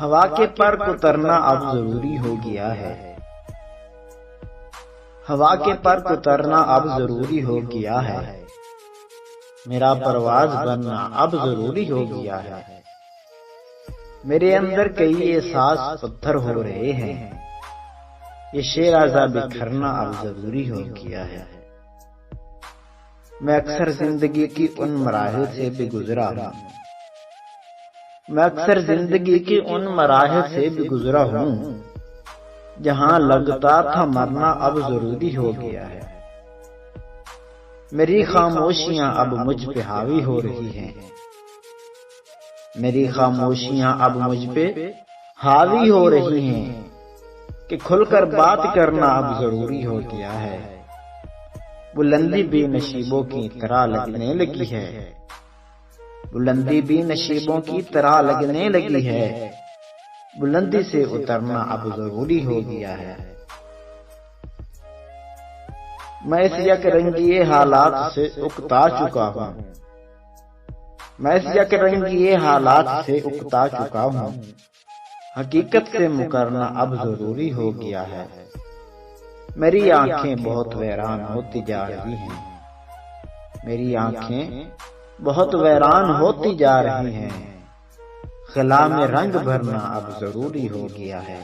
ہوا کے پر اترنا اب ضروری ہو گیا ہے، ہوا کے پر اترنا اب ضروری ہو گیا ہے، میرا پرواز بننا اب ضروری ہو گیا ہے، میرے اندر کئی احساس پتھر ہو رہے ہیں، یہ شیرازہ بکھرنا اب ضروری ہو گیا ہے۔ میں اکثر زندگی کی ان مراحل سے بھی گزرا ہوں، میں اکثر زندگی کی ان مراحل سے بھی گزرا ہوں جہاں لگتا تھا مرنا اب ضروری ہو گیا ہے، میری خاموشیاں اب مجھ پہ حاوی ہو رہی ہیں، میری خاموشیاں اب مجھ پہ حاوی ہو رہی ہیں کہ کھل کر بات کرنا اب ضروری ہو گیا ہے، بلندی بھی نصیبوں کی طرح لگنے لگی ہے، بلندی بھی نصیبوں کی طرح لگنے لگی ہے، بلندی سے اترنا اب ضروری ہو گیا ہے۔ میں اس یک رنگی حالات سے اکتا چکا ہوں، میں اس یک رنگی حالات سے اکتا چکا ہوں، حقیقت سے مکرنا اب ضروری ہو گیا ہے، میری آنکھیں بہت ویران ہوتی جا رہی ہیں، میری آنکھیں بہت ویران ہوتی جا رہی ہیں، خلا میں رنگ بھرنا اب ضروری ہو گیا ہے۔